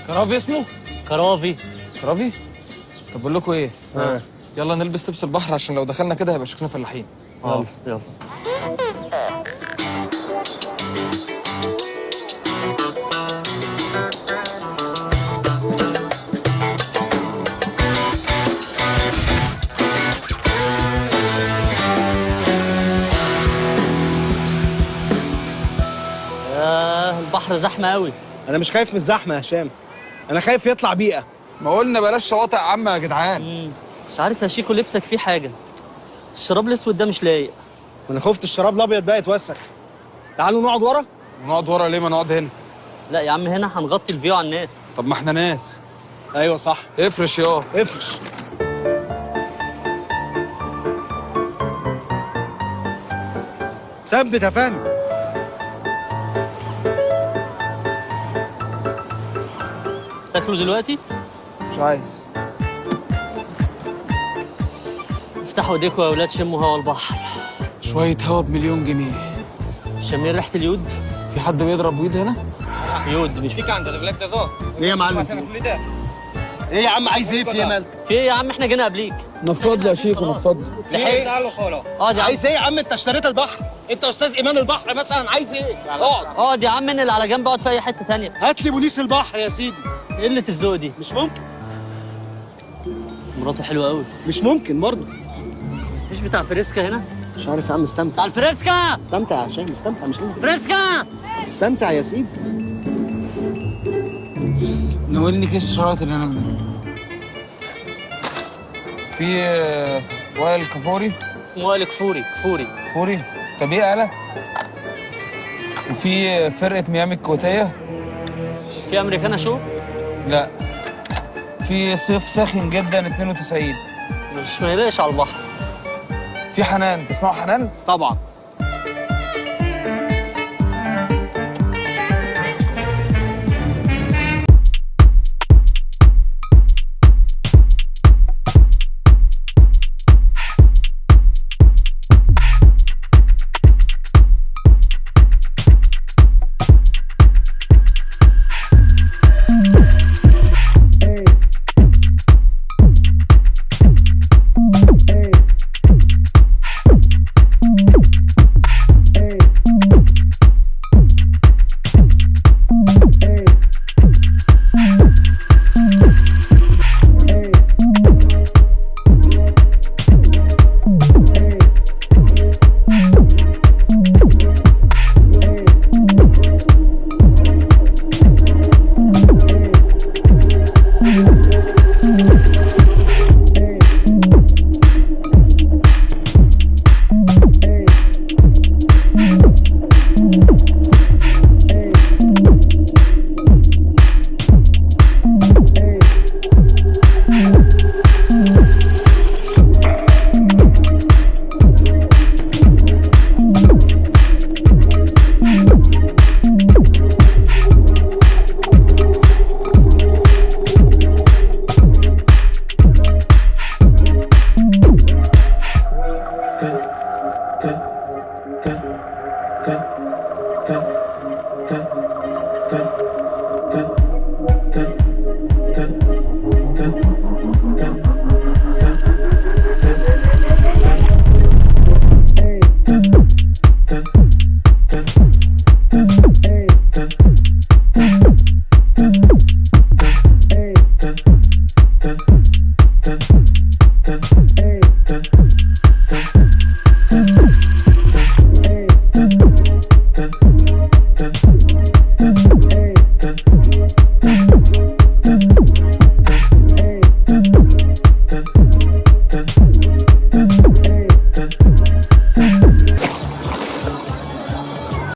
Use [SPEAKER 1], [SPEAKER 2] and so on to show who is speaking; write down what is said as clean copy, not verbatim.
[SPEAKER 1] كرافي اسمه؟
[SPEAKER 2] كرافي.
[SPEAKER 1] كرافي؟ طب بقول لكم ايه؟ يلا نلبس لبس البحر عشان لو دخلنا كده هيبقى شكلنا فلاحين.
[SPEAKER 2] يلا. البحر زحمه قوي.
[SPEAKER 3] انا مش خايف من الزحمه يا هشام، انا خايف يطلع بيئه.
[SPEAKER 1] ما قلنا بلاش شواطئ عامه يا جدعان.
[SPEAKER 2] مش عارف يا شيكو لبسك فيه حاجه، الشراب الاسود ده مش لايق.
[SPEAKER 3] انا خفت الشراب الابيض بقى يتوسخ. تعالوا نقعد ورا.
[SPEAKER 1] نقعد ورا ليه؟ ما نقعد هنا.
[SPEAKER 2] لا يا عم هنا هنغطي الفيو على الناس.
[SPEAKER 1] طب ما احنا ناس.
[SPEAKER 3] ايوه صح.
[SPEAKER 1] افرش يا
[SPEAKER 3] افرش. ثبت يا فندم.
[SPEAKER 2] تاكلوا دلوقتي؟
[SPEAKER 1] مش عايز.
[SPEAKER 2] افتحوا ايديكوا يا اولاد، شموا هوا البحر.
[SPEAKER 1] شويه هوا بمليون جنيه.
[SPEAKER 2] شامين ريحه اليود؟
[SPEAKER 1] في حد بيضرب ويد هنا؟
[SPEAKER 2] يود مش
[SPEAKER 3] ايه يا معلم؟ ايه يا عم عايز ايه؟ في ايه مالك؟
[SPEAKER 2] في ايه يا عم؟ احنا جينا قبليك.
[SPEAKER 1] نفض لي يا شيخ ونفض لي.
[SPEAKER 3] ايه؟ تعالوا خلاص.
[SPEAKER 2] اقعد يا عم.
[SPEAKER 3] عايز ايه يا عم؟ انت اشتريت البحر، انت استاذ ايمان البحر مثلا، عايز ايه؟
[SPEAKER 2] اقعد يا عم، ان اللي على جنب اقعد في اي حته ثانيه.
[SPEAKER 3] هات لي بوليس البحر يا سيدي.
[SPEAKER 2] قله الذوق دي
[SPEAKER 3] مش ممكن.
[SPEAKER 2] مراته حلوه قوي.
[SPEAKER 3] مش ممكن برضه.
[SPEAKER 2] مفيش بتاع فريسكا هنا؟
[SPEAKER 3] مش عارف يا عم. استمتع.
[SPEAKER 2] بتاع الفريسكا.
[SPEAKER 3] استمتع يا هشام، استمتع. مش لازم
[SPEAKER 2] فريسكا.
[SPEAKER 3] استمتع يا سيدي.
[SPEAKER 1] ناولني كيس الشرايط اللي هناك ده. في وائل كفوري.
[SPEAKER 2] اسمه وائل كفوري.
[SPEAKER 1] كفوري؟ طب ايه قلق؟ وفي فرقة ميامي الكويتية.
[SPEAKER 2] في امريكانا شو؟
[SPEAKER 1] لا. في صيف ساخن جدا 92.
[SPEAKER 2] مش ما يلاقيش على البحر.
[SPEAKER 1] في حنان، تسمعوا حنان؟
[SPEAKER 3] طبعا.
[SPEAKER 4] Okay.